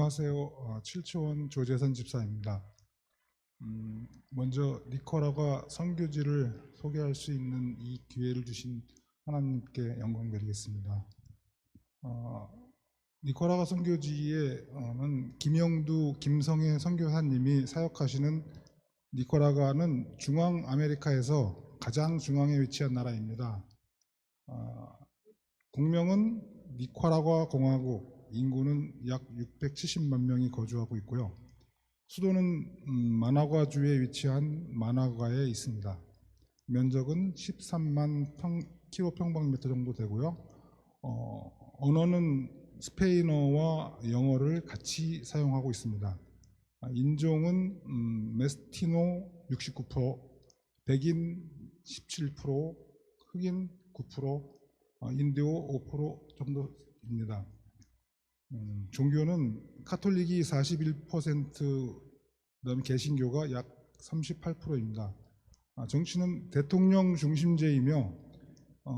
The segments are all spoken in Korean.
안녕하세요. 칠초원 조재선 집사입니다. 먼저 니카라과 선교지를 소개할 수 있는 이 기회를 주신 하나님께 영광 드리겠습니다. 니카라과 선교지에는 김영두, 김성애 선교사님이 사역하시는 니카라과는 중앙 아메리카에서 가장 중앙에 위치한 나라입니다. 국명은 니카라과 공화국, 인구는 약 670만 명이 거주하고 있고요. 수도는 마나과주에 위치한 마나과에 있습니다. 면적은 13만 km² 정도 되고요. 언어는 스페인어와 영어를 같이 사용하고 있습니다. 인종은 메스티노 69%, 백인 17%, 흑인 9%, 인디오 5% 정도입니다. 종교는 카톨릭이 41%, 그다음에 개신교가 약 38%입니다. 정치는 대통령 중심제이며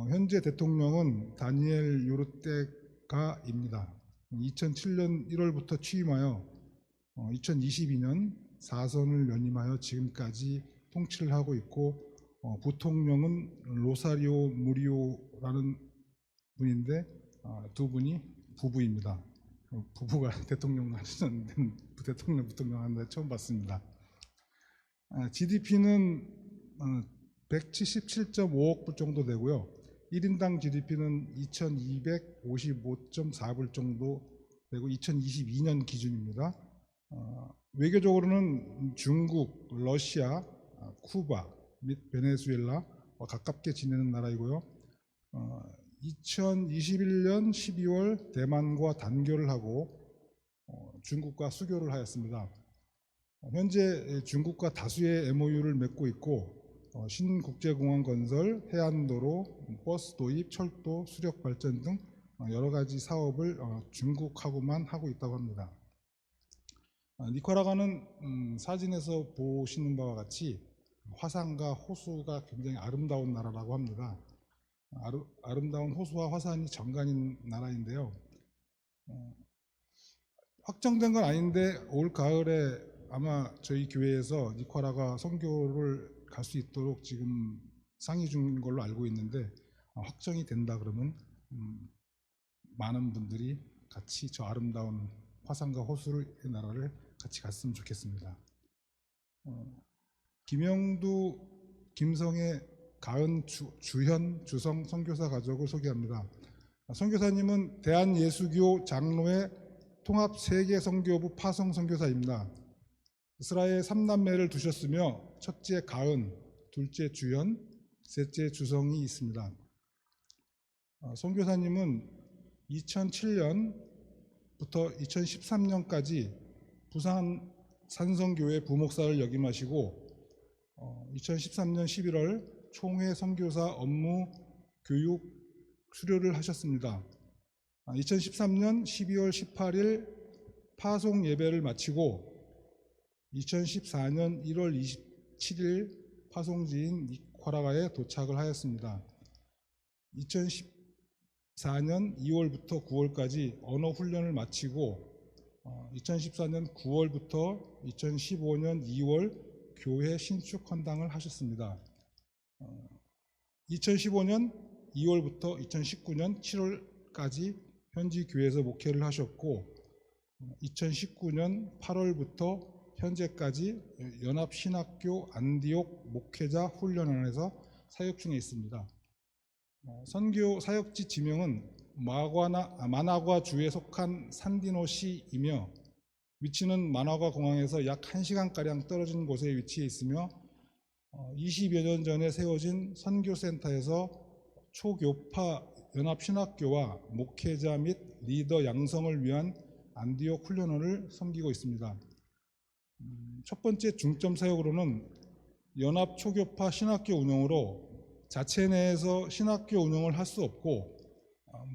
현재 대통령은 다니엘 요르테가입니다. 2007년 1월부터 취임하여 2022년 4선을 연임하여 지금까지 통치를 하고 있고, 부통령은 로사리오 무리오라는 분인데 두 분이 부부입니다. 부부가 대통령 하시는 대통령 부통령 하는데 처음 봤습니다. GDP는 177.5억 불 정도 되고요. 1인당 GDP는 2,255.4불 정도 되고 2022년 기준입니다. 외교적으로는 중국, 러시아, 쿠바 및 베네수엘라와 가깝게 지내는 나라이고요. 2021년 12월 대만과 단교를 하고 중국과 수교를 하였습니다. 현재 중국과 다수의 MOU를 맺고 있고, 신국제공항 건설, 해안도로, 버스 도입, 철도, 수력 발전 등 여러 가지 사업을 중국하고만 하고 있다고 합니다. 니카라과는 사진에서 보시는 바와 같이 화산과 호수가 굉장히 아름다운 나라라고 합니다. 아름다운 호수와 화산이 정갈인 나라인데요. 확정된 건 아닌데 올 가을에 아마 저희 교회에서 니카라과 선교를 갈 수 있도록 지금 상의 중인 걸로 알고 있는데, 확정이 된다 그러면 많은 분들이 같이 저 아름다운 화산과 호수의 나라를 같이 갔으면 좋겠습니다. 김영두, 김성애, 가은, 주현, 주성 선교사 가족을 소개합니다. 선교사님은 대한예수교 장로회 통합 세계 선교부 파송 선교사입니다. 이스라엘 3남매를 두셨으며 첫째 가은, 둘째 주현, 셋째 주성이 있습니다. 선교사님은 2007년부터 2013년까지 부산 산성교회 부목사를 역임하시고 2013년 11월 총회 선교사 업무 교육 수료를 하셨습니다. 2013년 12월 18일 파송 예배를 마치고 2014년 1월 27일 파송지인 니카라과에 도착을 하였습니다. 2014년 2월부터 9월까지 언어 훈련을 마치고 2014년 9월부터 2015년 2월 교회 신축 헌당을 하셨습니다. 2015년 2월부터 2019년 7월까지 현지 교회에서 목회를 하셨고, 2019년 8월부터 현재까지 연합신학교 안디옥 목회자 훈련원에서 사역 중에 있습니다. 선교 사역지 지명은 마나과 주에 속한 산디노시이며 위치는 마나과 공항에서 약 1시간가량 떨어진 곳에 위치해 있으며 20여 년 전에 세워진 선교센터에서 초교파 연합신학교와 목회자 및 리더 양성을 위한 안디옥 훈련원을 섬기고 있습니다. 첫 번째 중점 사역으로는 연합 초교파 신학교 운영으로 자체 내에서 신학교 운영을 할 수 없고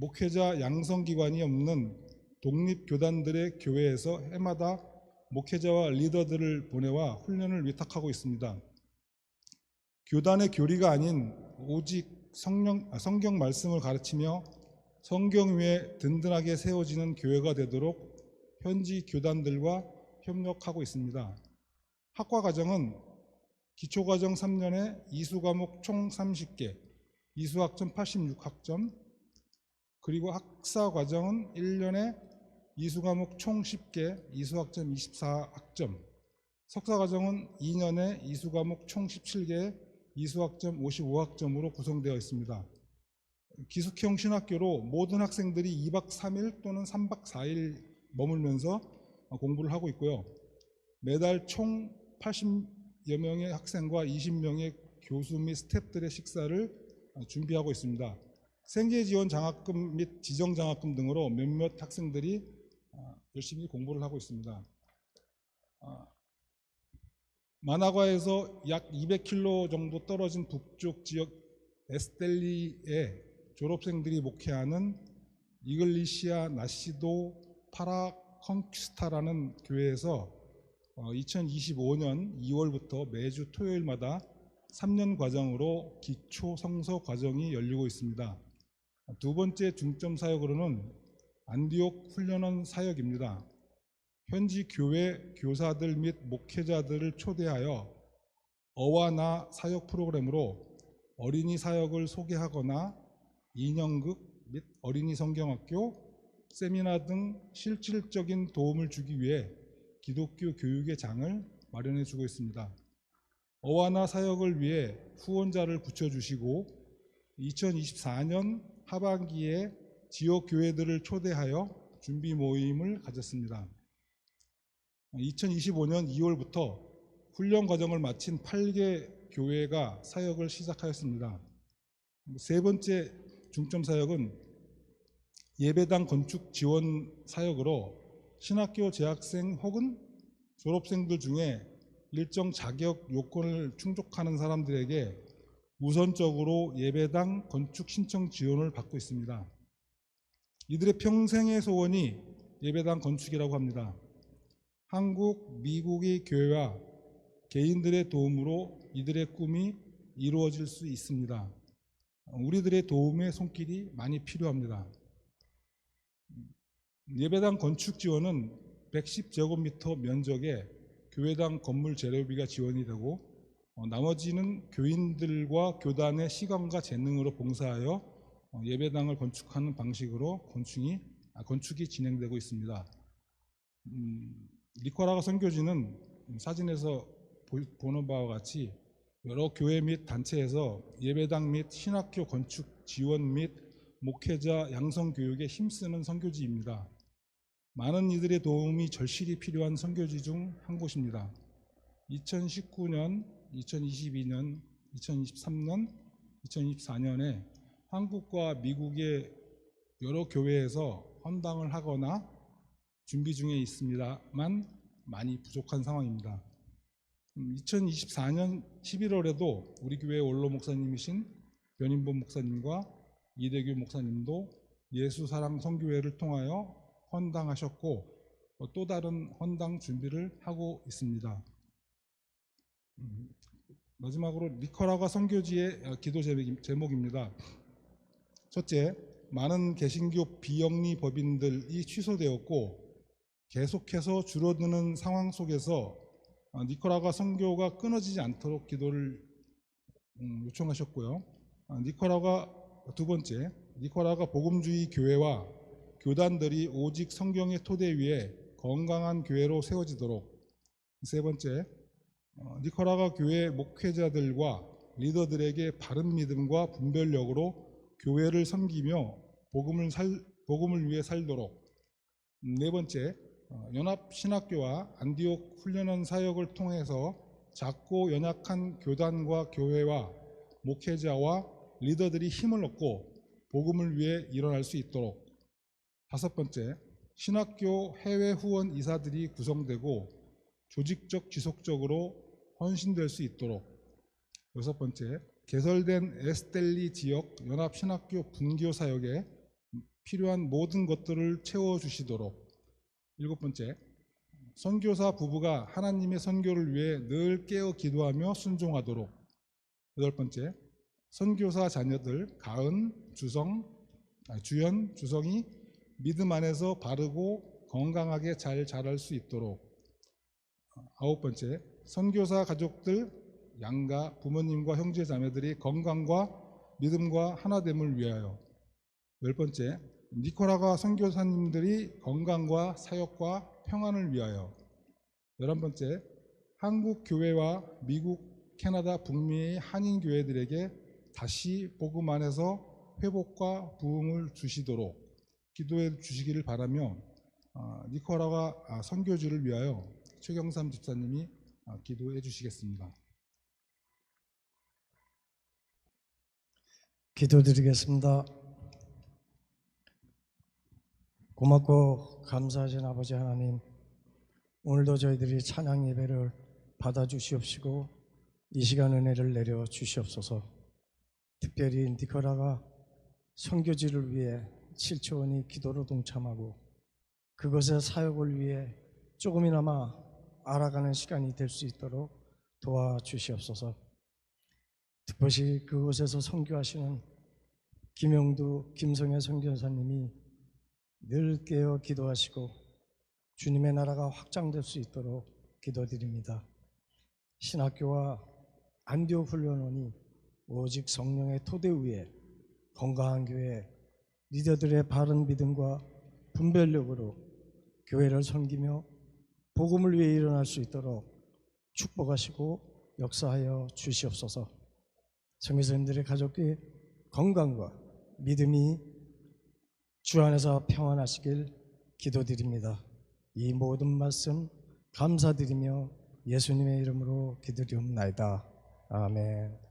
목회자 양성기관이 없는 독립교단들의 교회에서 해마다 목회자와 리더들을 보내와 훈련을 위탁하고 있습니다. 교단의 교리가 아닌 오직 성경 말씀을 가르치며 성경 위에 든든하게 세워지는 교회가 되도록 현지 교단들과 협력하고 있습니다. 학과 과정은 기초과정 3년에 이수과목 총 30개, 이수학점 86학점, 그리고 학사 과정은 1년에 이수과목 총 10개, 이수학점 24학점, 석사 과정은 2년에 이수과목 총 17개, 이수학점 55학점으로 구성되어 있습니다. 기숙형 신학교로 모든 학생들이 2박 3일 또는 3박 4일 머물면서 공부를 하고 있고요. 매달 총 80여 명의 학생과 20명의 교수 및 스태프들의 식사를 준비하고 있습니다. 생계지원 장학금 및 지정장학금 등으로 몇몇 학생들이 열심히 공부를 하고 있습니다. 마나과에서 약 200km 정도 떨어진 북쪽 지역 에스텔리에 졸업생들이 목회하는 이글리시아 나시도 파라컨퀴스타라는 교회에서 2025년 2월부터 매주 토요일마다 3년 과정으로 기초 성서 과정이 열리고 있습니다. 두 번째 중점 사역으로는 안디옥 훈련원 사역입니다. 현지 교회 교사들 및 목회자들을 초대하여 어와 나 사역 프로그램으로 어린이 사역을 소개하거나 인형극 및 어린이 성경학교, 세미나 등 실질적인 도움을 주기 위해 기독교 교육의 장을 마련해 주고 있습니다. 어와 나 사역을 위해 후원자를 붙여주시고 2024년 하반기에 지역 교회들을 초대하여 준비 모임을 가졌습니다. 2025년 2월부터 훈련 과정을 마친 8개 교회가 사역을 시작하였습니다. 세 번째 중점 사역은 예배당 건축 지원 사역으로 신학교 재학생 혹은 졸업생들 중에 일정 자격 요건을 충족하는 사람들에게 우선적으로 예배당 건축 신청 지원을 받고 있습니다. 이들의 평생의 소원이 예배당 건축이라고 합니다. 한국, 미국의 교회와 개인들의 도움으로 이들의 꿈이 이루어질 수 있습니다. 우리들의 도움의 손길이 많이 필요합니다. 예배당 건축 지원은 110제곱미터 면적의 교회당 건물 재료비가 지원이 되고 나머지는 교인들과 교단의 시간과 재능으로 봉사하여 예배당을 건축하는 방식으로 건축이 진행되고 있습니다. 니카라과 선교지는 사진에서 보는 바와 같이 여러 교회 및 단체에서 예배당 및 신학교 건축 지원 및 목회자 양성 교육에 힘쓰는 선교지입니다. 많은 이들의 도움이 절실히 필요한 선교지 중 한 곳입니다. 2019년, 2022년, 2023년, 2024년에 한국과 미국의 여러 교회에서 헌당을 하거나 준비 중에 있습니다만 많이 부족한 상황입니다. 2024년 11월에도 우리 교회 원로 목사님이신 변인범 목사님과 이대규 목사님도 예수사랑 선교회를 통하여 헌당하셨고 또 다른 헌당 준비를 하고 있습니다. 마지막으로 니카라과 선교지의 기도 제목입니다. 첫째, 많은 개신교 비영리 법인들이 취소되었고 계속해서 줄어드는 상황 속에서 니카라과 선교가 끊어지지 않도록 기도를 요청하셨고요. 두 번째, 니카라과 복음주의 교회와 교단들이 오직 성경의 토대 위에 건강한 교회로 세워지도록. 세 번째, 니카라과 교회 목회자들과 리더들에게 바른 믿음과 분별력으로 교회를 섬기며 복음을 위해 살도록. 네 번째, 연합신학교와 안디옥 훈련원 사역을 통해서 작고 연약한 교단과 교회와 목회자와 리더들이 힘을 얻고 복음을 위해 일어날 수 있도록. 다섯 번째, 신학교 해외 후원 이사들이 구성되고 조직적 지속적으로 헌신될 수 있도록. 여섯 번째, 개설된 에스텔리 지역 연합신학교 분교 사역에 필요한 모든 것들을 채워주시도록. 일곱 번째, 선교사 부부가 하나님의 선교를 위해 늘 깨어 기도하며 순종하도록. 여덟 번째, 선교사 자녀들 주연, 주성이 믿음 안에서 바르고 건강하게 잘 자랄 수 있도록. 9번째, 선교사 가족들, 양가, 부모님과 형제 자매들이 건강과 믿음과 하나됨을 위하여. 10번째, 니코라과 선교사님들이 건강과 사역과 평안을 위하여. 11번째, 한국 교회와 미국, 캐나다, 북미의 한인 교회들에게 다시 복음 안에서 회복과 부흥을 주시도록 기도해 주시기를 바라며, 니코라과 선교지를 위하여 최경삼 집사님이 기도해 주시겠습니다. 기도드리겠습니다. 고맙고 감사하신 아버지 하나님, 오늘도 저희들이 찬양 예배를 받아주시옵시고 이 시간 은혜를 내려 주시옵소서. 특별히 니코라가 선교지를 위해 7초 원이 기도로 동참하고 그것의 사역을 위해 조금이나마 알아가는 시간이 될 수 있도록 도와주시옵소서. 특별히 그곳에서 선교하시는 김영두, 김성애 선교사님이 늘 깨어 기도하시고 주님의 나라가 확장될 수 있도록 기도드립니다. 신학교와 안디옥 훈련원이 오직 성령의 토대 위에 건강한 교회, 리더들의 바른 믿음과 분별력으로 교회를 섬기며 복음을 위해 일어날 수 있도록 축복하시고 역사하여 주시옵소서. 선교사님들의 가족의 건강과 믿음이 주 안에서 평안하시길 기도드립니다. 이 모든 말씀 감사드리며 예수님의 이름으로 기도드리옵나이다. 아멘.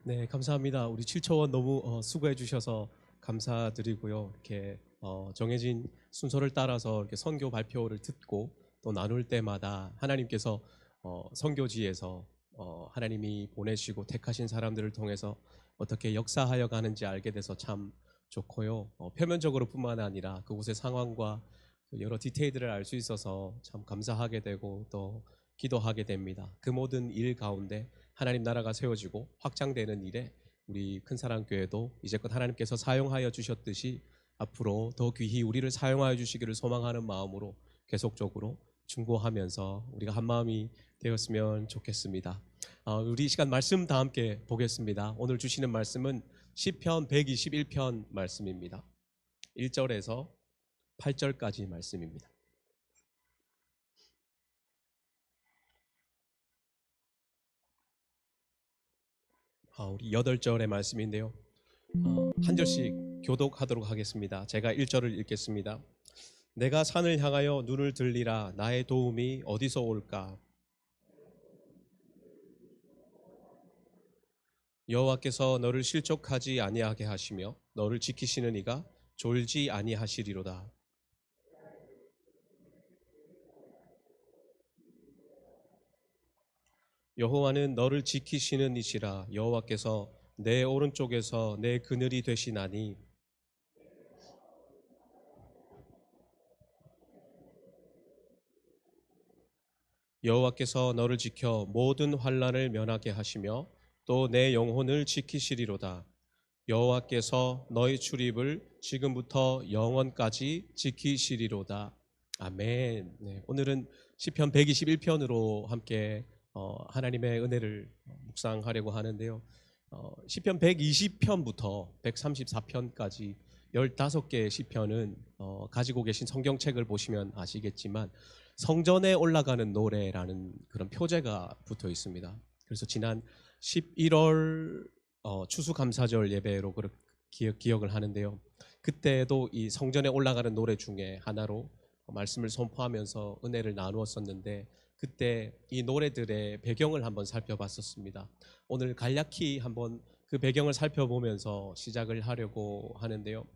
네, 감사합니다. 우리 7초원 너무 수고해 주셔서 감사드리고요. 이렇게 정해진 순서를 따라서 이렇게 선교 발표를 듣고 또 나눌 때마다 하나님께서 선교지에서 하나님이 보내시고 택하신 사람들을 통해서 어떻게 역사하여 가는지 알게 돼서 참 좋고요. 표면적으로뿐만 아니라 그곳의 상황과 여러 디테일들을 알 수 있어서 참 감사하게 되고 또 기도하게 됩니다. 그 모든 일 가운데 하나님 나라가 세워지고 확장되는 일에 우리 큰사랑교회도 이제껏 하나님께서 사용하여 주셨듯이 앞으로 더 귀히 우리를 사용하여 주시기를 소망하는 마음으로 계속적으로 중보하면서 우리가 한 마음이 되었으면 좋겠습니다. 우리 이 시간 말씀 다 함께 보겠습니다. 오늘 주시는 말씀은 시편 121편 말씀입니다. 1절에서 8절까지 말씀입니다. 우리 8절의 말씀인데요. 한 절씩 교독하도록 하겠습니다. 제가 1절을 읽겠습니다. 내가 산을 향하여 눈을 들리라. 나의 도움이 어디서 올까? 여호와께서 너를 실족하지 아니하게 하시며 너를 지키시는 이가 졸지 아니하시리로다. 여호와는 너를 지키시는 이시라. 여호와께서 내 오른쪽에서 내 그늘이 되시나니 여호와께서 너를 지켜 모든 환난을 면하게 하시며 또 내 영혼을 지키시리로다. 여호와께서 너의 출입을 지금부터 영원까지 지키시리로다. 아멘. 네, 오늘은 시편 121편으로 함께 하나님의 은혜를 묵상하려고 하는데요. 시편 120편부터 134편까지 15개의 시편은 가지고 계신 성경책을 보시면 아시겠지만 성전에 올라가는 노래라는 그런 표제가 붙어 있습니다. 그래서 지난 11월 추수감사절 예배로 기억을 하는데요. 그때도 이 성전에 올라가는 노래 중에 하나로 말씀을 선포하면서 은혜를 나누었었는데 그때 이 노래들의 배경을 한번 살펴봤었습니다. 오늘 간략히 한번 그 배경을 살펴보면서 시작을 하려고 하는데요.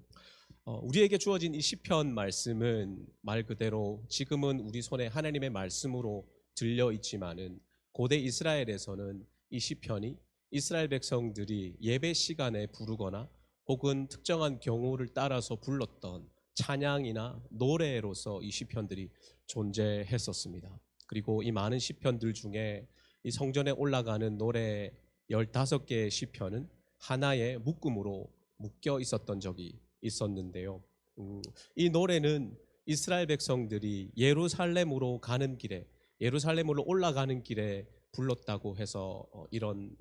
우리에게 주어진 이 시편 말씀은 말 그대로 지금은 우리 손에 하나님의 말씀으로 들려 있지만은 고대 이스라엘에서는 이 시편이 이스라엘 백성들이 예배 시간에 부르거나 혹은 특정한 경우를 따라서 불렀던 찬양이나 노래로서 이 시편들이 존재했었습니다. 그리고 이 많은 시편들 중에 이 성전에 올라가는 노래 15개의 시편은 하나의 묶음으로 묶여 있었던 적이 있었는데요. 이 노래는 이스라엘 백성들이 예루살렘으로 가는 길에, 예루살렘으로 올라가는 길에 불렀다고 해서 이런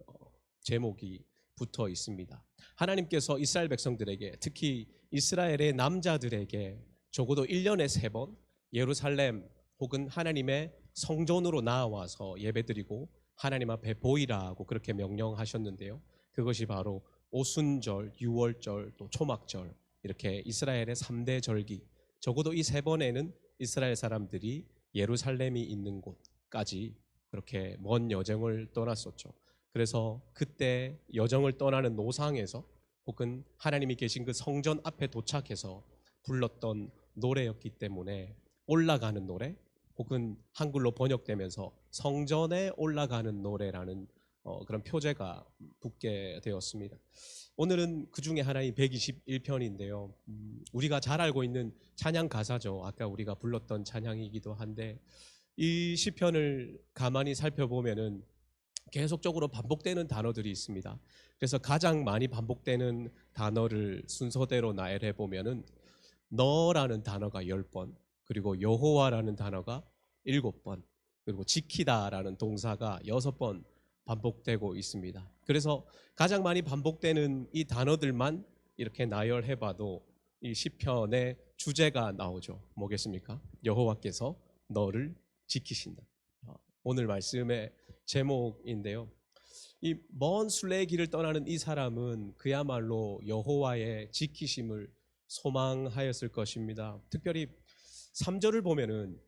제목이 붙어 있습니다. 하나님께서 이스라엘 백성들에게, 특히 이스라엘의 남자들에게 적어도 1년에 3번 예루살렘 혹은 하나님의 성전으로 나와서 예배드리고 하나님 앞에 보이라고 그렇게 명령하셨는데요. 그것이 바로 오순절, 유월절, 또 초막절, 이렇게 이스라엘의 3대 절기, 적어도 이 3번에는 이스라엘 사람들이 예루살렘이 있는 곳까지 그렇게 먼 여정을 떠났었죠. 그래서 그때 여정을 떠나는 노상에서 혹은 하나님이 계신 그 성전 앞에 도착해서 불렀던 노래였기 때문에 올라가는 노래, 혹은 한글로 번역되면서 성전에 올라가는 노래라는 그런 표제가 붙게 되었습니다. 오늘은 그 중에 하나인 121편인데요. 우리가 잘 알고 있는 찬양 가사죠. 아까 우리가 불렀던 찬양이기도 한데, 이 시편을 가만히 살펴보면은 계속적으로 반복되는 단어들이 있습니다. 그래서 가장 많이 반복되는 단어를 순서대로 나열해 보면은 너라는 단어가 10번, 그리고 여호와라는 단어가 7번, 그리고 지키다라는 동사가 6번 반복되고 있습니다. 그래서 가장 많이 반복되는 이 단어들만 이렇게 나열해 봐도 이 시편의 주제가 나오죠. 뭐겠습니까? 여호와께서 너를 지키신다. 오늘 말씀의 제목인데요. 이 먼 순례의 길을 떠나는 이 사람은 그야말로 여호와의 지키심을 소망하였을 것입니다. 특별히 3절을 보면은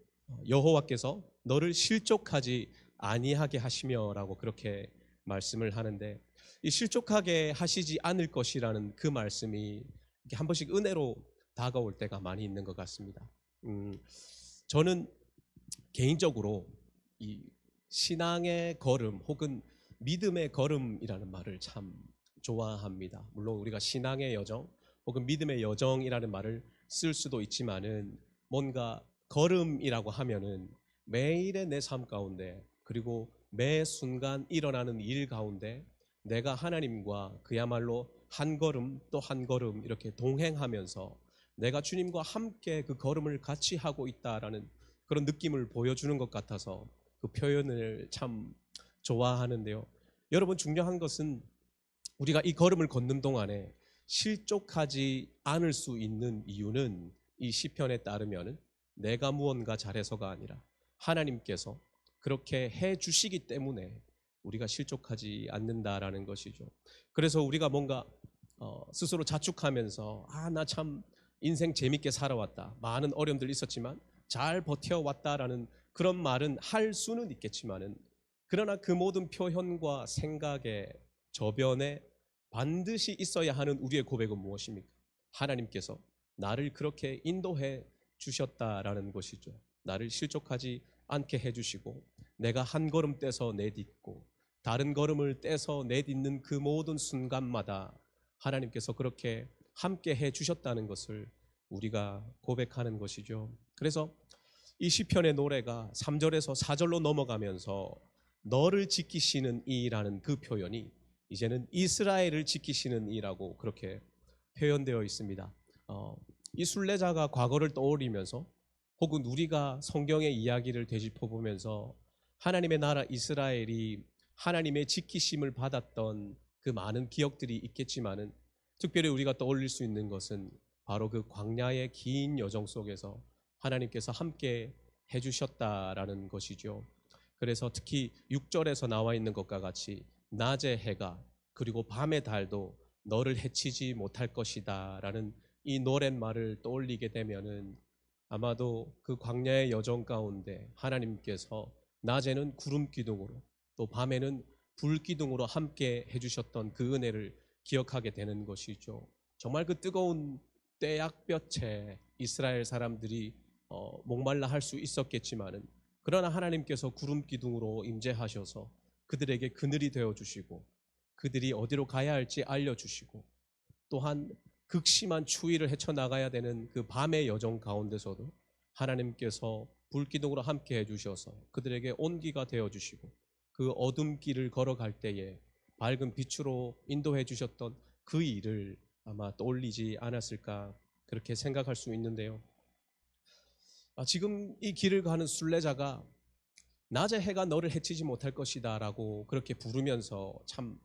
여호와께서 너를 실족하지 아니하게 하시며라고 그렇게 말씀을 하는데, 이 실족하게 하시지 않을 것이라는 그 말씀이 이렇게 한 번씩 은혜로 다가올 때가 많이 있는 것 같습니다. 저는 개인적으로 이 신앙의 걸음 혹은 믿음의 걸음이라는 말을 참 좋아합니다. 물론 우리가 신앙의 여정 혹은 믿음의 여정이라는 말을 쓸 수도 있지만은, 뭔가 걸음이라고 하면은 매일의 내 삶 가운데, 그리고 매 순간 일어나는 일 가운데 내가 하나님과 그야말로 한 걸음 또 한 걸음 이렇게 동행하면서 내가 주님과 함께 그 걸음을 같이 하고 있다라는 그런 느낌을 보여주는 것 같아서 그 표현을 참 좋아하는데요. 여러분, 중요한 것은 우리가 이 걸음을 걷는 동안에 실족하지 않을 수 있는 이유는, 이 시편에 따르면 내가 무언가 잘해서가 아니라 하나님께서 그렇게 해 주시기 때문에 우리가 실족하지 않는다라는 것이죠. 그래서 우리가 뭔가 스스로 자축하면서 나 참 인생 재밌게 살아왔다, 많은 어려움들 있었지만 잘 버텨왔다라는 그런 말은 할 수는 있겠지만은, 그러나 그 모든 표현과 생각의 저변에 반드시 있어야 하는 우리의 고백은 무엇입니까? 하나님께서 나를 그렇게 인도해 주셨다라는 것이죠. 나를 실족하지 않게 해주시고, 내가 한 걸음 떼서 내딛고 다른 걸음을 떼서 내딛는 그 모든 순간마다 하나님께서 그렇게 함께 해주셨다는 것을 우리가 고백하는 것이죠. 그래서 이 시편의 노래가 3절에서 4절로 넘어가면서 너를 지키시는 이라는 그 표현이 이제는 이스라엘을 지키시는 이라고 그렇게 표현되어 있습니다. 이 순례자가 과거를 떠올리면서 혹은 우리가 성경의 이야기를 되짚어보면서 하나님의 나라 이스라엘이 하나님의 지키심을 받았던 그 많은 기억들이 있겠지만은, 특별히 우리가 떠올릴 수 있는 것은 바로 그 광야의 긴 여정 속에서 하나님께서 함께 해주셨다라는 것이죠. 그래서 특히 6절에서 나와 있는 것과 같이 낮의 해가 그리고 밤의 달도 너를 해치지 못할 것이다 라는 이 노랫말을 떠올리게 되면은, 아마도 그 광야의 여정 가운데 하나님께서 낮에는 구름 기둥으로 또 밤에는 불 기둥으로 함께 해주셨던 그 은혜를 기억하게 되는 것이죠. 정말 그 뜨거운 떼약볕에 이스라엘 사람들이 목말라 할 수 있었겠지만은, 그러나 하나님께서 구름 기둥으로 임재하셔서 그들에게 그늘이 되어 주시고 그들이 어디로 가야 할지 알려주시고, 또한 극심한 추위를 헤쳐나가야 되는 그 밤의 여정 가운데서도 하나님께서 불기둥으로 함께 해주셔서 그들에게 온기가 되어주시고, 그 어둠 길을 걸어갈 때에 밝은 빛으로 인도해 주셨던 그 일을 아마 떠올리지 않았을까 그렇게 생각할 수 있는데요. 지금 이 길을 가는 순례자가 낮에 해가 너를 해치지 못할 것이다 라고 그렇게 부르면서 참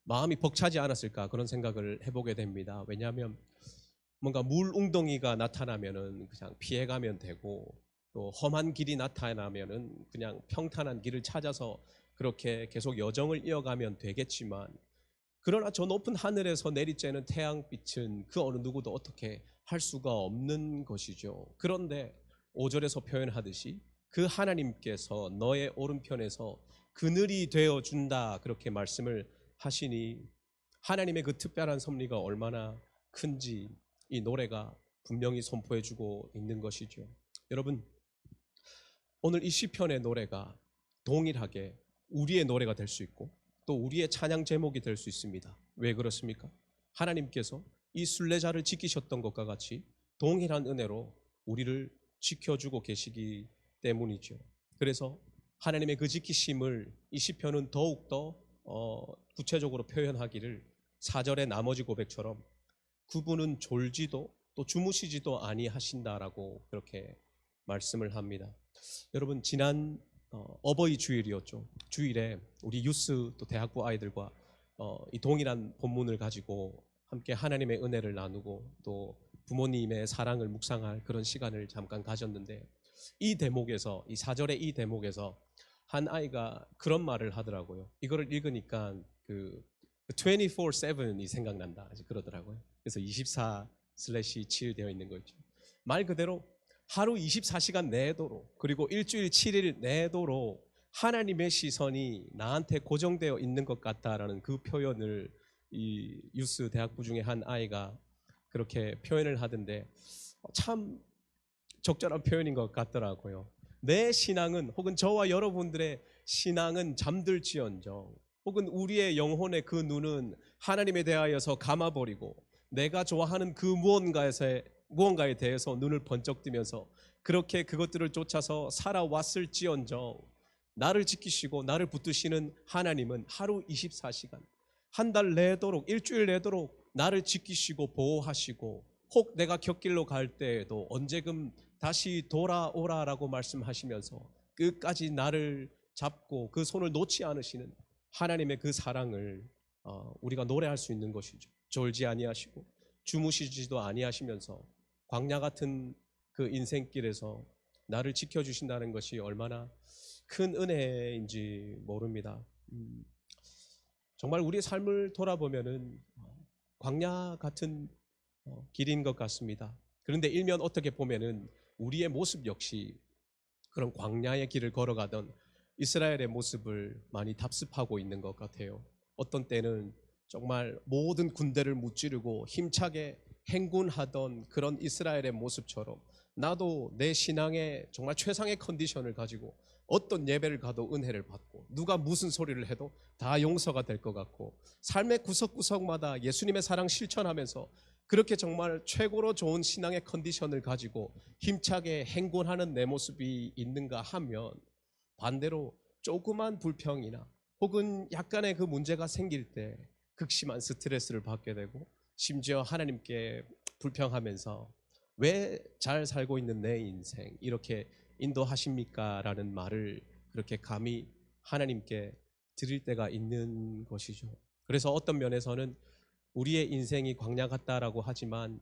마음이 벅차지 않았을까 그런 생각을 해보게 됩니다. 왜냐하면 뭔가 물 웅덩이가 나타나면은 그냥 피해가면 되고, 또 험한 길이 나타나면은 그냥 평탄한 길을 찾아서 그렇게 계속 여정을 이어가면 되겠지만, 그러나 저 높은 하늘에서 내리쬐는 태양빛은 그 어느 누구도 어떻게 할 수가 없는 것이죠. 그런데 5절에서 표현하듯이 그 하나님께서 너의 오른편에서 그늘이 되어준다 그렇게 말씀을 하시니, 하나님의 그 특별한 섭리가 얼마나 큰지 이 노래가 분명히 선포해주고 있는 것이죠. 여러분, 오늘 이 시편의 노래가 동일하게 우리의 노래가 될 수 있고 또 우리의 찬양 제목이 될 수 있습니다. 왜 그렇습니까? 하나님께서 이 순례자를 지키셨던 것과 같이 동일한 은혜로 우리를 지켜주고 계시기 때문이죠. 그래서 하나님의 그 지키심을 이 시편은 더욱더 구체적으로 표현하기를 4절의 나머지 고백처럼 그분은 졸지도 또 주무시지도 아니하신다라고 그렇게 말씀을 합니다. 여러분, 지난 어버이 주일이었죠. 주일에 우리 유스 또 대학부 아이들과 이 동일한 본문을 가지고 함께 하나님의 은혜를 나누고 또 부모님의 사랑을 묵상할 그런 시간을 잠깐 가졌는데, 이 대목에서, 이 4절의 이 대목에서 한 아이가 그런 말을 하더라고요. 이거를 읽으니까 그 24/7이 생각난다 그러더라고요. 그래서 24/7 되어 있는 거 있죠. 말 그대로 하루 24시간 내도록, 그리고 일주일 7일 내도록 하나님의 시선이 나한테 고정되어 있는 것 같다라는 그 표현을 이 유스 대학부 중에 한 아이가 그렇게 표현을 하던데, 참 적절한 표현인 것 같더라고요. 내 신앙은, 혹은 저와 여러분들의 신앙은 잠들지언정, 혹은 우리의 영혼의 그 눈은 하나님에 대하여서 감아버리고 내가 좋아하는 그 무언가에 대해서 눈을 번쩍 뜨면서 그렇게 그것들을 쫓아서 살아왔을지언정, 나를 지키시고 나를 붙드시는 하나님은 하루 24시간, 한 달 내도록, 일주일 내도록 나를 지키시고 보호하시고, 혹 내가 곁길로 갈 때에도 언제금 다시 돌아오라라고 말씀하시면서 끝까지 나를 잡고 그 손을 놓지 않으시는 하나님의 그 사랑을 우리가 노래할 수 있는 것이죠. 졸지 아니하시고 주무시지도 아니하시면서 광야 같은 그 인생길에서 나를 지켜주신다는 것이 얼마나 큰 은혜인지 모릅니다. 정말 우리의 삶을 돌아보면은 광야 같은 길인 것 같습니다. 그런데 일면 어떻게 보면은 우리의 모습 역시 그런 광야의 길을 걸어가던 이스라엘의 모습을 많이 답습하고 있는 것 같아요. 어떤 때는 정말 모든 군대를 무찌르고 힘차게 행군하던 그런 이스라엘의 모습처럼 나도 내 신앙의 정말 최상의 컨디션을 가지고 어떤 예배를 가도 은혜를 받고 누가 무슨 소리를 해도 다 용서가 될 것 같고, 삶의 구석구석마다 예수님의 사랑 실천하면서 그렇게 정말 최고로 좋은 신앙의 컨디션을 가지고 힘차게 행군하는 내 모습이 있는가 하면, 반대로 조그만 불평이나 혹은 약간의 그 문제가 생길 때 극심한 스트레스를 받게 되고, 심지어 하나님께 불평하면서 왜 잘 살고 있는 내 인생 이렇게 인도하십니까? 라는 말을 그렇게 감히 하나님께 드릴 때가 있는 것이죠. 그래서 어떤 면에서는 우리의 인생이 광야 같다라고 하지만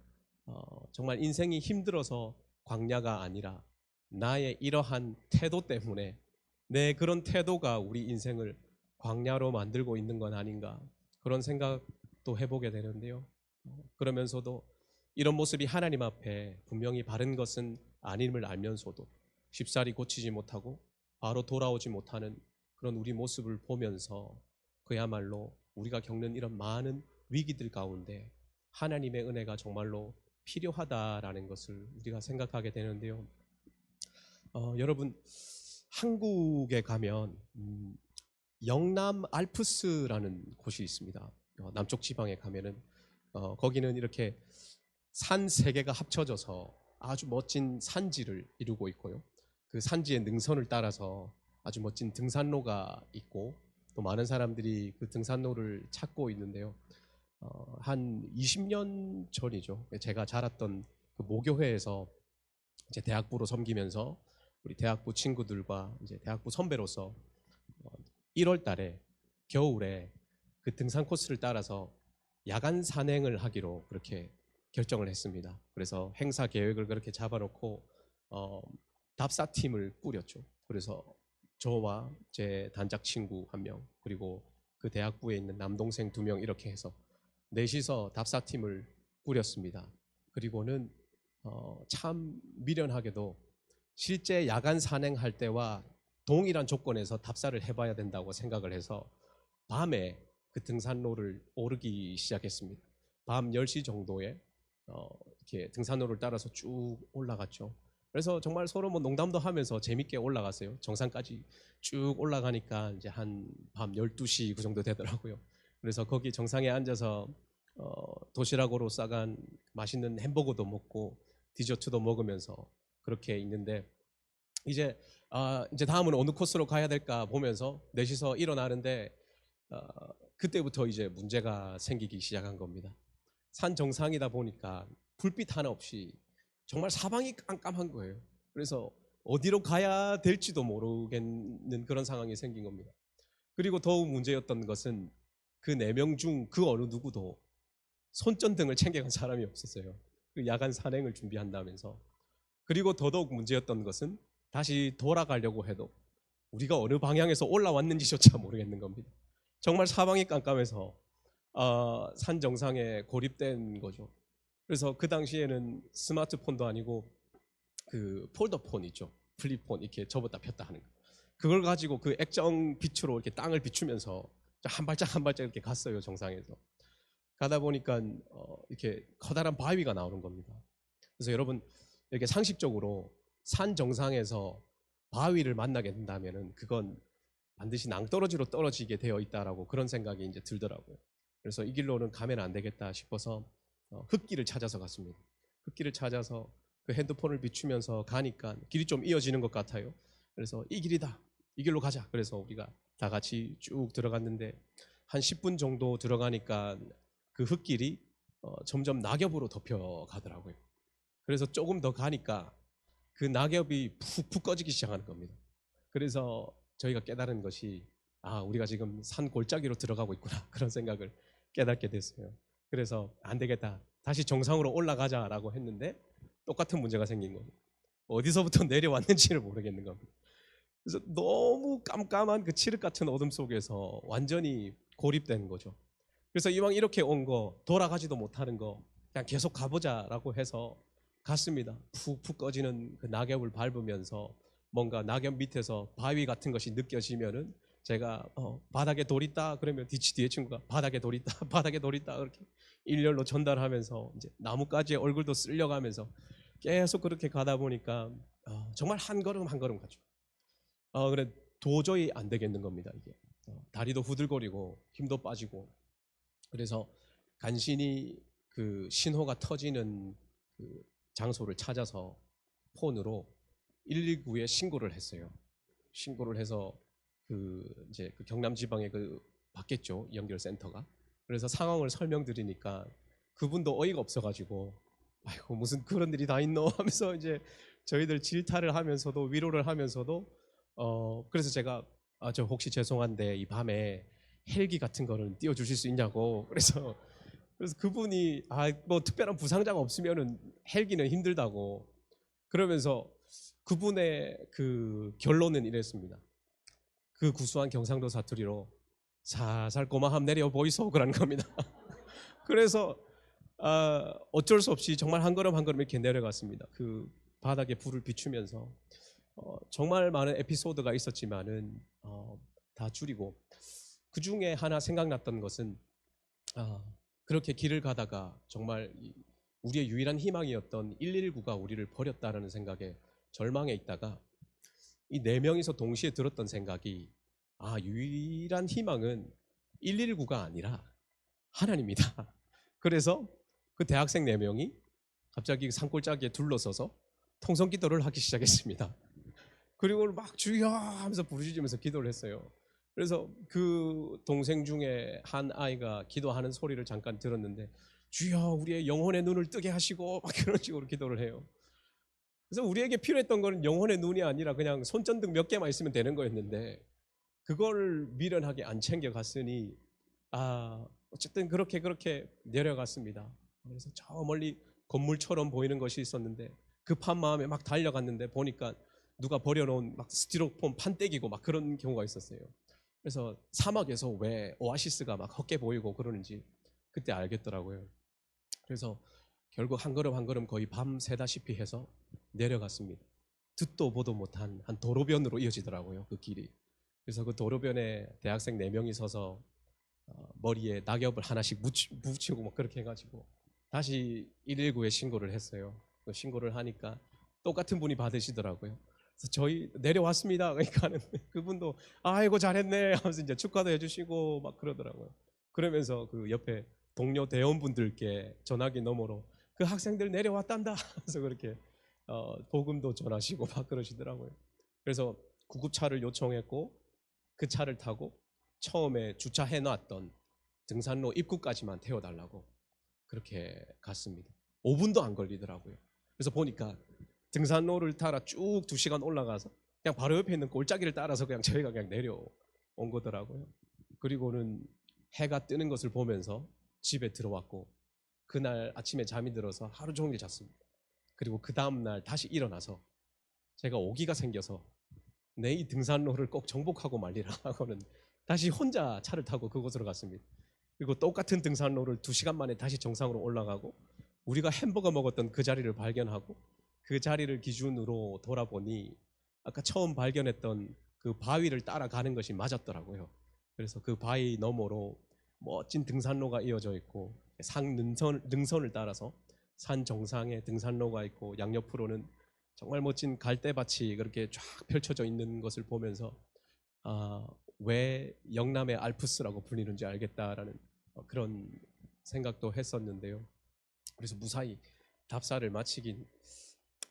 정말 인생이 힘들어서 광야가 아니라 나의 이러한 태도 때문에, 내 그런 태도가 우리 인생을 광야로 만들고 있는 건 아닌가, 그런 생각도 해보게 되는데요. 그러면서도 이런 모습이 하나님 앞에 분명히 바른 것은 아님을 알면서도 쉽사리 고치지 못하고 바로 돌아오지 못하는 그런 우리 모습을 보면서 그야말로 우리가 겪는 이런 많은 위기들 가운데 하나님의 은혜가 정말로 필요하다라는 것을 우리가 생각하게 되는데요. 여러분, 한국에 가면 영남 알프스라는 곳이 있습니다. 남쪽 지방에 가면은 거기는 이렇게 산 세 개가 합쳐져서 아주 멋진 산지를 이루고 있고요. 그 산지의 능선을 따라서 아주 멋진 등산로가 있고 또 많은 사람들이 그 등산로를 찾고 있는데요. 한 20년 전이죠. 제가 자랐던 그 모교회에서 이제 대학부로 섬기면서 우리 대학부 친구들과 이제 대학부 선배로서 1월 달에 겨울에 그 등산 코스를 따라서 야간 산행을 하기로 그렇게 결정을 했습니다. 그래서 행사 계획을 그렇게 잡아놓고 답사팀을 꾸렸죠. 그래서 저와 제 단짝 친구 1명 그리고 그 대학부에 있는 남동생 2명 이렇게 해서 넷이서 답사팀을 꾸렸습니다. 그리고는 참 미련하게도 실제 야간 산행할 때와 동일한 조건에서 답사를 해봐야 된다고 생각을 해서 밤에 그 등산로를 오르기 시작했습니다. 밤 10시 정도에 이렇게 등산로를 따라서 쭉 올라갔죠. 그래서 정말 서로 뭐 농담도 하면서 재밌게 올라갔어요. 정상까지 쭉 올라가니까 이제 한 밤 12시 그 정도 되더라고요. 그래서 거기 정상에 앉아서 도시락으로 싸간 맛있는 햄버거도 먹고 디저트도 먹으면서 그렇게 있는데 이제 이제 다음은 어느 코스로 가야 될까 보면서 넷이서 일어나는데 그때부터 이제 문제가 생기기 시작한 겁니다. 산 정상이다 보니까 불빛 하나 없이 정말 사방이 깜깜한 거예요. 그래서 어디로 가야 될지도 모르겠는 그런 상황이 생긴 겁니다. 그리고 더욱 문제였던 것은 그 4명 중 그 어느 누구도 손전등을 챙겨간 사람이 없었어요. 그 야간 산행을 준비한다면서. 그리고 더더욱 문제였던 것은 다시 돌아가려고 해도 우리가 어느 방향에서 올라왔는지조차 모르겠는 겁니다. 정말 사방이 깜깜해서 산 정상에 고립된 거죠. 그래서 그 당시에는 스마트폰도 아니고 그 폴더폰 있죠. 플립폰 이렇게 접었다 폈다 하는 거. 그걸 가지고 그 액정 빛으로 이렇게 땅을 비추면서 한 발짝 한 발짝 이렇게 갔어요. 정상에서. 가다 보니까 이렇게 커다란 바위가 나오는 겁니다. 그래서 여러분 이렇게 상식적으로 산 정상에서 바위를 만나게 된다면은 그건 반드시 낭떠러지로 떨어지게 되어 있다라고 그런 생각이 이제 들더라고요. 그래서 이 길로는 가면 안 되겠다 싶어서 흙길을 찾아서 갔습니다. 흙길을 찾아서 그 핸드폰을 비추면서 가니까 길이 좀 이어지는 것 같아요. 그래서 이 길이다. 이 길로 가자. 그래서 우리가 다 같이 쭉 들어갔는데 한 10분 정도 들어가니까 그 흙길이 점점 낙엽으로 덮여 가더라고요. 그래서 조금 더 가니까 그 낙엽이 푹푹 꺼지기 시작하는 겁니다. 그래서 저희가 깨달은 것이 우리가 지금 산 골짜기로 들어가고 있구나 그런 생각을 깨닫게 됐어요. 그래서 안 되겠다. 다시 정상으로 올라가자라고 했는데 똑같은 문제가 생긴 겁니다. 어디서부터 내려왔는지를 모르겠는 겁니다. 그래서 너무 깜깜한 그 칠흑 같은 어둠 속에서 완전히 고립된 거죠. 그래서 이왕 이렇게 온 거 돌아가지도 못하는 거 그냥 계속 가보자라고 해서 갔습니다. 푹푹 꺼지는 그 낙엽을 밟으면서 뭔가 낙엽 밑에서 바위 같은 것이 느껴지면은 제가 바닥에 돌 있다 그러면 뒤에 친구가 바닥에 돌 있다 바닥에 돌 있다 그렇게 일렬로 전달하면서 이제 나뭇가지에 얼굴도 쓸려가면서 계속 그렇게 가다 보니까 정말 한 걸음 한 걸음 가죠. 그래 도저히 안 되겠는 겁니다. 이게 다리도 후들거리고 힘도 빠지고 그래서 간신히 그 신호가 터지는 그 장소를 찾아서 폰으로 119에 신고를 했어요. 신고를 해서 이제 그 경남 지방에 받겠죠 연결센터가. 그래서 상황을 설명드리니까 그분도 어이가 없어가지고 아이고 무슨 그런 일이 다 있노 하면서 이제 저희들 질타를 하면서도 위로를 하면서도 그래서 제가 저 혹시 죄송한데 이 밤에 헬기 같은 거는 띄워주실 수 있냐고 그래서 그분이 뭐 특별한 부상자가 없으면은 헬기는 힘들다고 그러면서 그분의 그 결론은 이랬습니다. 그 구수한 경상도 사투리로 살살 고마함 내려 보이소 그런 겁니다. 그래서 어쩔 수 없이 정말 한 걸음 한 걸음 이렇게 내려갔습니다. 그 바닥에 불을 비추면서 정말 많은 에피소드가 있었지만은 다 줄이고 그 중에 하나 생각났던 것은 그렇게 길을 가다가 정말 우리의 유일한 희망이었던 119가 우리를 버렸다라는 생각에 절망에 있다가 이 4명이서 동시에 들었던 생각이 유일한 희망은 119가 아니라 하나님이다. 그래서 그 대학생 4명이 갑자기 산골짜기에 둘러서서 통성기도를 하기 시작했습니다. 그리고 막 주여 하면서 부르짖으면서 기도를 했어요. 그래서 그 동생 중에 한 아이가 기도하는 소리를 잠깐 들었는데 주여 우리의 영혼의 눈을 뜨게 하시고 막 그런 식으로 기도를 해요. 그래서 우리에게 필요했던 건 영혼의 눈이 아니라 그냥 손전등 몇 개만 있으면 되는 거였는데 그걸 미련하게 안 챙겨갔으니 어쨌든 그렇게 내려갔습니다. 그래서 저 멀리 건물처럼 보이는 것이 있었는데 급한 마음에 막 달려갔는데 보니까 누가 버려놓은 막 스티로폼 판때기고 막 그런 경우가 있었어요. 그래서 사막에서 왜 오아시스가 막 헛게 보이고 그러는지 그때 알겠더라고요. 그래서 결국 한 걸음 한 걸음 거의 밤 새다시피 해서 내려갔습니다. 듣도 보도 못한 한 도로변으로 이어지더라고요, 그 길이. 그래서 그 도로변에 대학생 4명이 서서 머리에 낙엽을 하나씩 묻히고 막 그렇게 해가지고 다시 119에 신고를 했어요. 신고를 하니까 똑같은 분이 받으시더라고요. 그래서 저희 내려왔습니다. 그러니까 그분도 아이고 잘했네 하면서 이제 축하도 해주시고 막 그러더라고요. 그러면서 그 옆에 동료 대원분들께 전화기 너머로 그 학생들 내려왔단다 하면서 그렇게 복음도 전하시고 막 그러시더라고요. 그래서 구급차를 요청했고 그 차를 타고 처음에 주차해 놨던 등산로 입구까지만 태워달라고 그렇게 갔습니다. 5분도 안 걸리더라고요. 그래서 보니까 등산로를 따라 쭉 2시간 올라가서 그냥 바로 옆에 있는 골짜기를 따라서 그냥 저희가 그냥 내려온 거더라고요. 그리고는 해가 뜨는 것을 보면서 집에 들어왔고 그날 아침에 잠이 들어서 하루 종일 잤습니다. 그리고 그 다음날 다시 일어나서 제가 오기가 생겨서 내 이 등산로를 꼭 정복하고 말리라 하고는 다시 혼자 차를 타고 그곳으로 갔습니다. 그리고 똑같은 등산로를 2시간 만에 다시 정상으로 올라가고 우리가 햄버거 먹었던 그 자리를 발견하고 그 자리를 기준으로 돌아보니 아까 처음 발견했던 그 바위를 따라가는 것이 맞았더라고요. 그래서 그 바위 너머로 멋진 등산로가 이어져 있고 능선을 따라서 산 정상에 등산로가 있고 양옆으로는 정말 멋진 갈대밭이 그렇게 쫙 펼쳐져 있는 것을 보면서 왜 영남의 알프스라고 불리는지 알겠다라는 그런 생각도 했었는데요. 그래서 무사히 답사를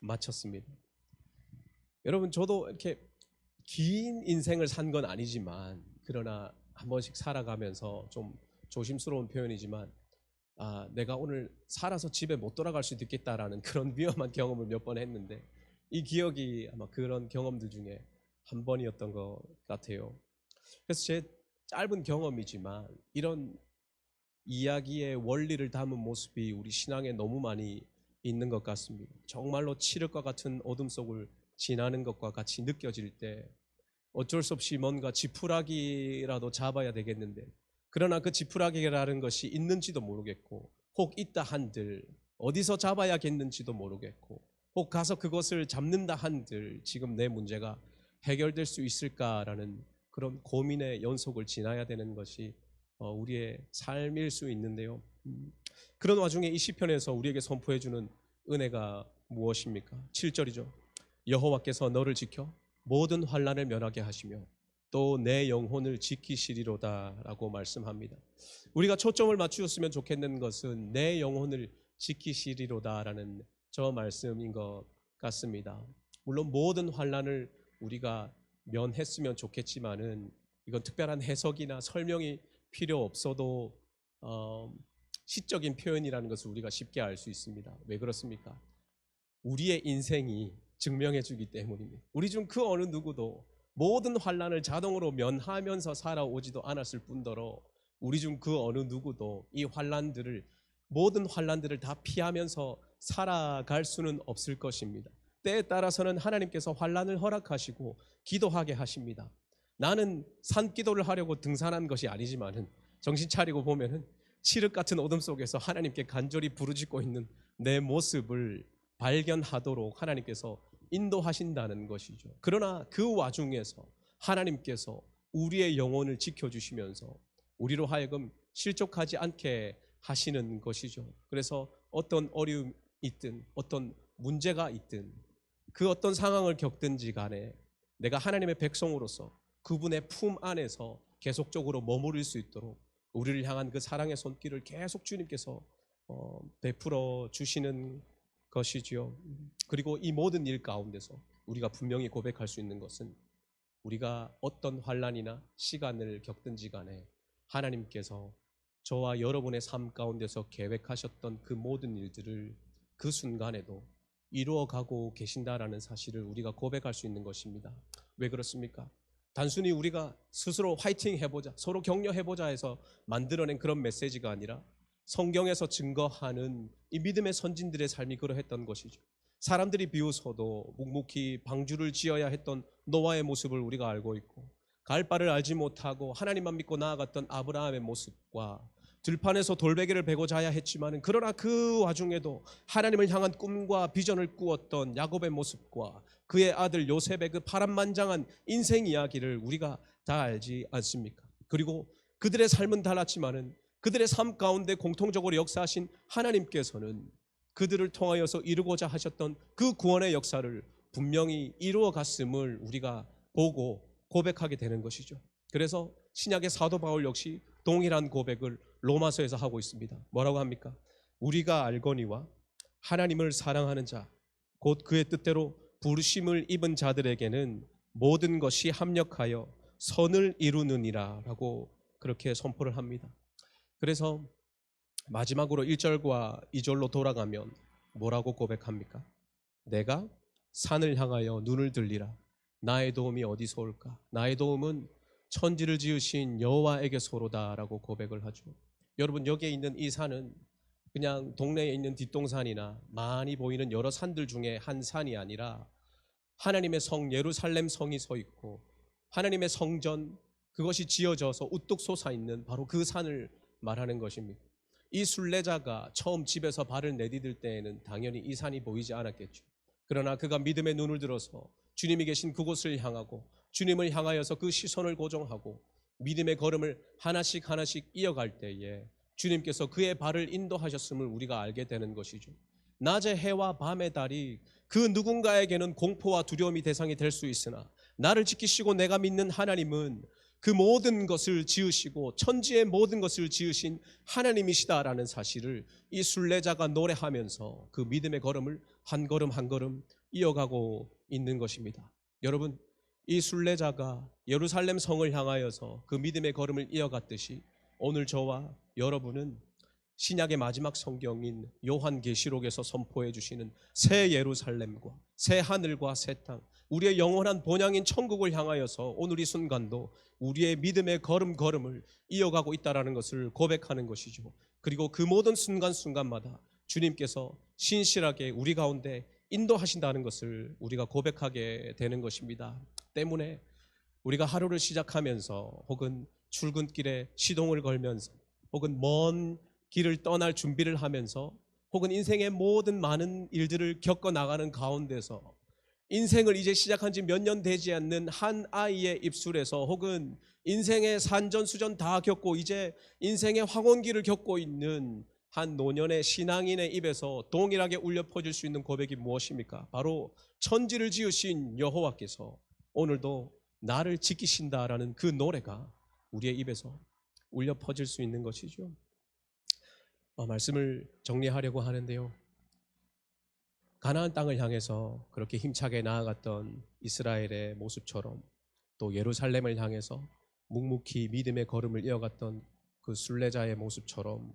마쳤습니다. 여러분 저도 이렇게 긴 인생을 산 건 아니지만 그러나 한 번씩 살아가면서 좀 조심스러운 표현이지만 내가 오늘 살아서 집에 못 돌아갈 수도 있겠다라는 그런 위험한 경험을 몇 번 했는데 이 기억이 아마 그런 경험들 중에 한 번이었던 것 같아요. 그래서 제 짧은 경험이지만 이런 이야기의 원리를 담은 모습이 우리 신앙에 너무 많이 있는 것 같습니다. 정말로 칠흑과 같은 어둠 속을 지나는 것과 같이 느껴질 때 어쩔 수 없이 뭔가 지푸라기라도 잡아야 되겠는데 그러나 그 지푸라기라는 것이 있는지도 모르겠고 혹 있다 한들 어디서 잡아야겠는지도 모르겠고 혹 가서 그것을 잡는다 한들 지금 내 문제가 해결될 수 있을까라는 그런 고민의 연속을 지나야 되는 것이 우리의 삶일 수 있는데요. 그런 와중에 이 시편에서 우리에게 선포해 주는 은혜가 무엇입니까? 7절이죠. 여호와께서 너를 지켜 모든 환난을 면하게 하시며 또 내 영혼을 지키시리로다라고 말씀합니다. 우리가 초점을 맞추었으면 좋겠는 것은 내 영혼을 지키시리로다라는 저 말씀인 것 같습니다. 물론 모든 환난을 우리가 면했으면 좋겠지만은 이건 특별한 해석이나 설명이 필요 없어도 시적인 표현이라는 것을 우리가 쉽게 알 수 있습니다. 왜 그렇습니까? 우리의 인생이 증명해 주기 때문입니다. 우리 중 그 어느 누구도 모든 환난을 자동으로 면하면서 살아오지도 않았을 뿐더러 우리 중 그 어느 누구도 이 모든 환난들을 다 피하면서 살아갈 수는 없을 것입니다. 때에 따라서는 하나님께서 환난을 허락하시고 기도하게 하십니다. 나는 산기도를 하려고 등산한 것이 아니지만은 정신 차리고 보면은 칠흑 같은 어둠 속에서 하나님께 간절히 부르짖고 있는 내 모습을 발견하도록 하나님께서 인도하신다는 것이죠. 그러나 그 와중에서 하나님께서 우리의 영혼을 지켜주시면서 우리로 하여금 실족하지 않게 하시는 것이죠. 그래서 어떤 어려움이 있든 어떤 문제가 있든 그 어떤 상황을 겪든지 간에 내가 하나님의 백성으로서 그분의 품 안에서 계속적으로 머무를 수 있도록 우리를 향한 그 사랑의 손길을 계속 주님께서 베풀어 주시는 것이지요. 그리고 이 모든 일 가운데서 우리가 분명히 고백할 수 있는 것은 우리가 어떤 환난이나 시간을 겪든지 간에 하나님께서 저와 여러분의 삶 가운데서 계획하셨던 그 모든 일들을 그 순간에도 이루어가고 계신다라는 사실을 우리가 고백할 수 있는 것입니다. 왜 그렇습니까? 단순히 우리가 스스로 화이팅 해보자, 서로 격려해보자 해서 만들어낸 그런 메시지가 아니라 성경에서 증거하는 이 믿음의 선진들의 삶이 그러했던 것이죠. 사람들이 비웃어도 묵묵히 방주를 지어야 했던 노아의 모습을 우리가 알고 있고, 갈 바를 알지 못하고 하나님만 믿고 나아갔던 아브라함의 모습과, 들판에서 돌베개를 베고 자야 했지만 그러나 그 와중에도 하나님을 향한 꿈과 비전을 꾸었던 야곱의 모습과 그의 아들 요셉의 그 파란만장한 인생 이야기를 우리가 다 알지 않습니까? 그리고 그들의 삶은 달랐지만은 그들의 삶 가운데 공통적으로 역사하신 하나님께서는 그들을 통하여서 이루고자 하셨던 그 구원의 역사를 분명히 이루어 갔음을 우리가 보고 고백하게 되는 것이죠. 그래서 신약의 사도 바울 역시 동일한 고백을 로마서에서 하고 있습니다. 뭐라고 합니까? 우리가 알거니와 하나님을 사랑하는 자, 곧 그의 뜻대로 부르심을 입은 자들에게는 모든 것이 합력하여 선을 이루느니라 라고 그렇게 선포를 합니다. 그래서 마지막으로 1절과 2절로 돌아가면 뭐라고 고백합니까? 내가 산을 향하여 눈을 들리라. 나의 도움이 어디서 올까? 나의 도움은 천지를 지으신 여호와에게서로다 라고 고백을 하죠. 여러분, 여기에 있는 이 산은 그냥 동네에 있는 뒷동산이나 많이 보이는 여러 산들 중에 한 산이 아니라 하나님의 성 예루살렘 성이 서 있고 하나님의 성전, 그것이 지어져서 우뚝 솟아있는 바로 그 산을 말하는 것입니다. 이 순례자가 처음 집에서 발을 내디딜 때에는 당연히 이 산이 보이지 않았겠죠. 그러나 그가 믿음의 눈을 들어서 주님이 계신 그곳을 향하고 주님을 향하여서 그 시선을 고정하고 믿음의 걸음을 하나씩 하나씩 이어갈 때에 주님께서 그의 발을 인도하셨음을 우리가 알게 되는 것이죠. 낮의 해와 밤의 달이 그 누군가에게는 공포와 두려움이 대상이 될 수 있으나 나를 지키시고 내가 믿는 하나님은 그 모든 것을 지으시고 천지의 모든 것을 지으신 하나님이시다라는 사실을 이 순례자가 노래하면서 그 믿음의 걸음을 한 걸음 한 걸음 이어가고 있는 것입니다. 여러분, 이 순례자가 예루살렘 성을 향하여서 그 믿음의 걸음을 이어갔듯이 오늘 저와 여러분은 신약의 마지막 성경인 요한계시록에서 선포해 주시는 새 예루살렘과 새 하늘과 새 땅, 우리의 영원한 본향인 천국을 향하여서 오늘 이 순간도 우리의 믿음의 걸음걸음을 이어가고 있다는 것을 고백하는 것이죠. 그리고 그 모든 순간순간마다 주님께서 신실하게 우리 가운데 인도하신다는 것을 우리가 고백하게 되는 것입니다. 때문에 우리가 하루를 시작하면서 혹은 출근길에 시동을 걸면서 혹은 먼 길을 떠날 준비를 하면서 혹은 인생의 모든 많은 일들을 겪어 나가는 가운데서 인생을 이제 시작한 지 몇 년 되지 않는 한 아이의 입술에서 혹은 인생의 산전수전 다 겪고 이제 인생의 황혼기를 겪고 있는 한 노년의 신앙인의 입에서 동일하게 울려 퍼질 수 있는 고백이 무엇입니까? 바로 천지를 지으신 여호와께서 오늘도 나를 지키신다라는 그 노래가 우리의 입에서 울려 퍼질 수 있는 것이죠. 말씀을 정리하려고 하는데요. 가나안 땅을 향해서 그렇게 힘차게 나아갔던 이스라엘의 모습처럼 또 예루살렘을 향해서 묵묵히 믿음의 걸음을 이어갔던 그 순례자의 모습처럼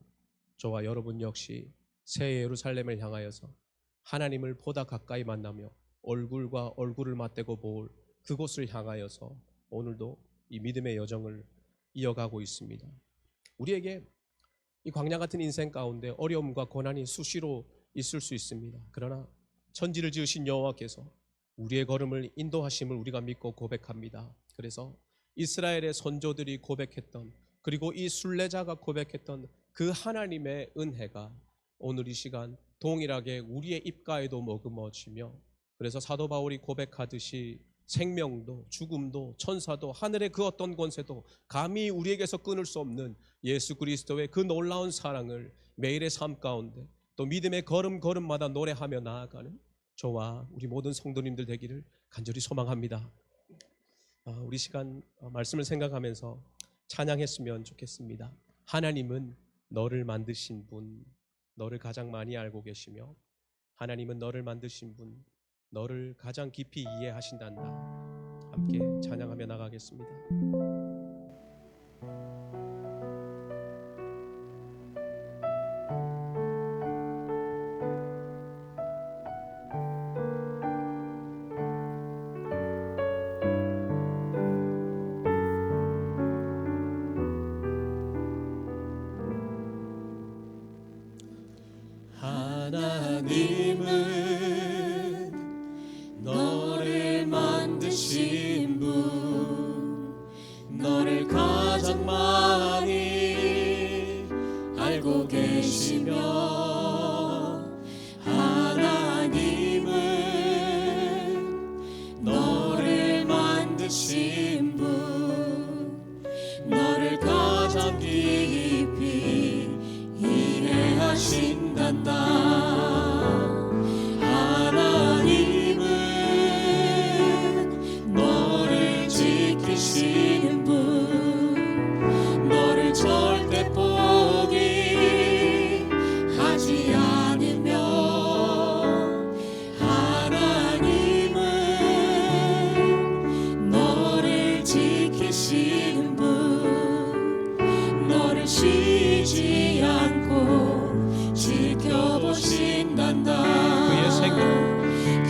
저와 여러분 역시 새 예루살렘을 향하여서 하나님을 보다 가까이 만나며 얼굴과 얼굴을 맞대고 볼 그곳을 향하여서 오늘도 이 믿음의 여정을 이어가고 있습니다. 우리에게 이 광야 같은 인생 가운데 어려움과 고난이 수시로 있을 수 있습니다. 그러나 천지를 지으신 여호와께서 우리의 걸음을 인도하심을 우리가 믿고 고백합니다. 그래서 이스라엘의 선조들이 고백했던, 그리고 이 순례자가 고백했던 그 하나님의 은혜가 오늘 이 시간 동일하게 우리의 입가에도 머금어지며, 그래서 사도 바울이 고백하듯이 생명도 죽음도 천사도 하늘의 그 어떤 권세도 감히 우리에게서 끊을 수 없는 예수 그리스도의 그 놀라운 사랑을 매일의 삶 가운데 또 믿음의 걸음걸음마다 노래하며 나아가는 저와 우리 모든 성도님들 되기를 간절히 소망합니다. 우리 시간 말씀을 생각하면서 찬양했으면 좋겠습니다. 하나님은 너를 만드신 분, 너를 가장 많이 알고 계시며 하나님은 너를 만드신 분, 너를 가장 깊이 이해하신단다. 함께 찬양하며 나가겠습니다. 하나님은 너를 만드신 분, 너를 가장 많이 알고 계시며, 하나님은 너를 만드신 분, 너를 가장 깊이 이해하신단다. 하나님은 너를 지키시는 분, 너를 절대 포기하지 않으며, 하나님은 너를 지키시는 분, 너를 쉬지 않고 지켜보신단다.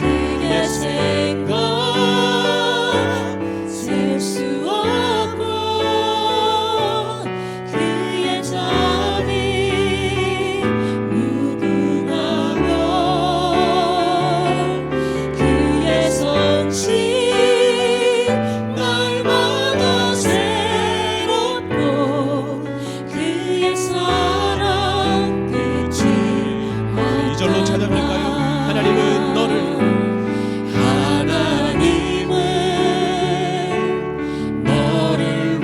그의 생각 셀 수 없고, 그의 잠이 무궁하며, 그의 성취 날마다 새롭고, 그의 사랑 끝이 없다. 이절로 찬양할까요? 하나님은 너를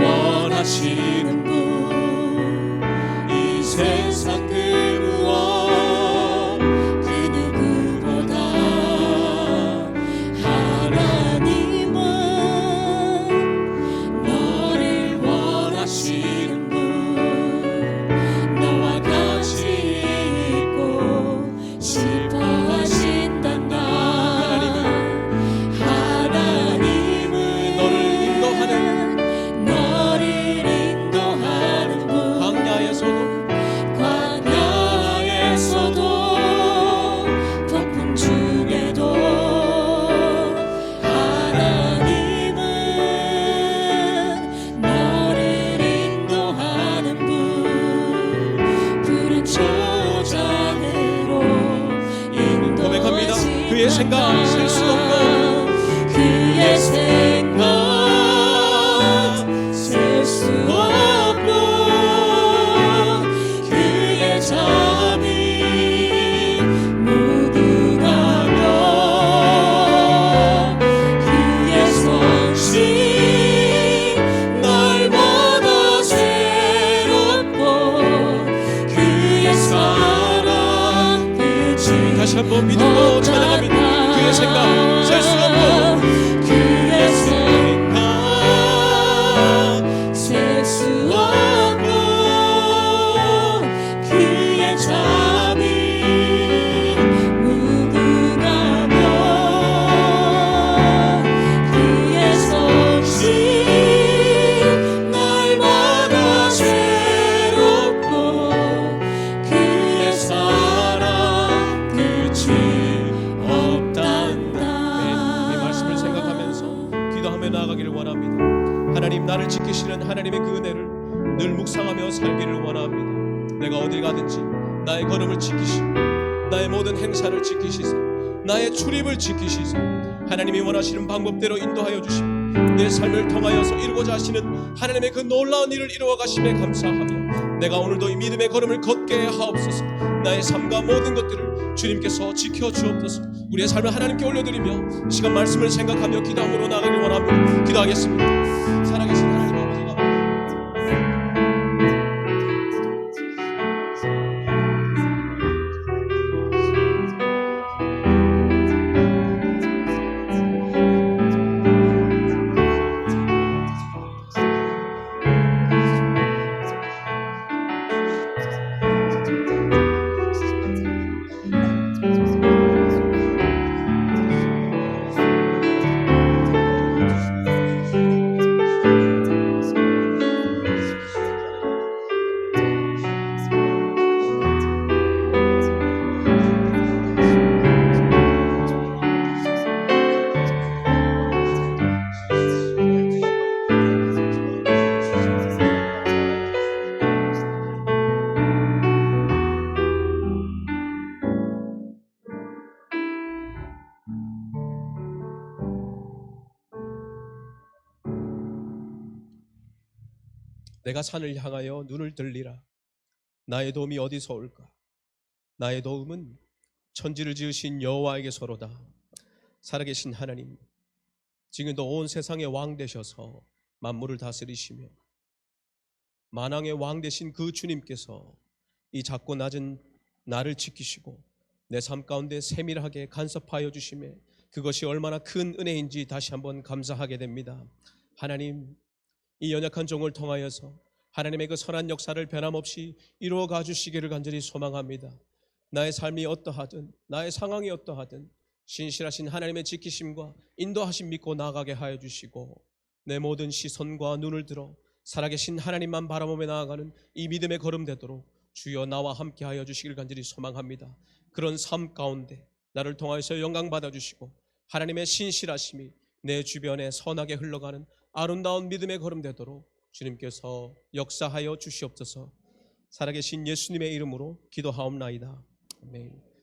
원하시는 분, 이 세상 그 무엇 그 누구보다 하나님은 너를 원하시는 분, 너와 같이 있고 싶어 하신단다. 하나님은 너를 인도하는 분, 광야에서도 폭풍 중에도 하나님은 너를 인도하는 분, 푸른 초장으로 고백합니다. 인도하시는 그의 생각 셀 수 없고, 그의 생각 셀 수 없고, 그의 잠이 무궁하며, 그의 성실 날마다 새롭고, 그의 사랑 끝이 다시 한번 믿음으로 찬양합니다. 그의 생각 셀 수 없고, 그의 생각 셀 수 없고, 그의 잠이 무궁하며, 그의 성실 날마다 새롭고, 그의 사랑 끝이 없단다. 이 말씀을 생각하면서 기도하며 나아가기를 원합니다. 하나님, 나를 지키시는 하나님의 그 은혜를 늘 묵상하며 살기를 원합니다. 내가 어딜 가든지 나의 걸음을 지키시고, 나의 모든 행사를 지키시사, 나의 출입을 지키시사, 하나님이 원하시는 방법대로 인도하여 주시고, 내 삶을 통하여서 이루고자 하시는 하나님의 그 놀라운 일을 이루어 가심에 감사하며, 내가 오늘도 이 믿음의 걸음을 걷게 하옵소서. 나의 삶과 모든 것들을 주님께서 지켜주옵소서. 우리의 삶을 하나님께 올려드리며 시간 말씀을 생각하며 기도함으로 나가기를 원합니다. 기도하겠습니다. 살아계신 하나님 아버지가 내가 산을 향하여 눈을 들리라. 나의 도움이 어디서 올까? 나의 도움은 천지를 지으신 여호와에게서로다. 살아계신 하나님, 지금도 온 세상의 왕 되셔서 만물을 다스리시며 만왕의 왕 되신 그 주님께서 이 작고 낮은 나를 지키시고 내 삶 가운데 세밀하게 간섭하여 주심에 그것이 얼마나 큰 은혜인지 다시 한번 감사하게 됩니다. 하나님, 이 연약한 종을 통하여서 하나님의 그 선한 역사를 변함없이 이루어 가주시기를 간절히 소망합니다. 나의 삶이 어떠하든 나의 상황이 어떠하든 신실하신 하나님의 지키심과 인도하심 믿고 나아가게 하여 주시고 내 모든 시선과 눈을 들어 살아계신 하나님만 바라보며 나아가는 이 믿음의 걸음 되도록 주여 나와 함께 하여 주시길 간절히 소망합니다. 그런 삶 가운데 나를 통하여서 영광 받아주시고 하나님의 신실하심이 내 주변에 선하게 흘러가는 아름다운 믿음의 걸음 되도록 주님께서 역사하여 주시옵소서. 살아계신 예수님의 이름으로 기도하옵나이다. 아멘.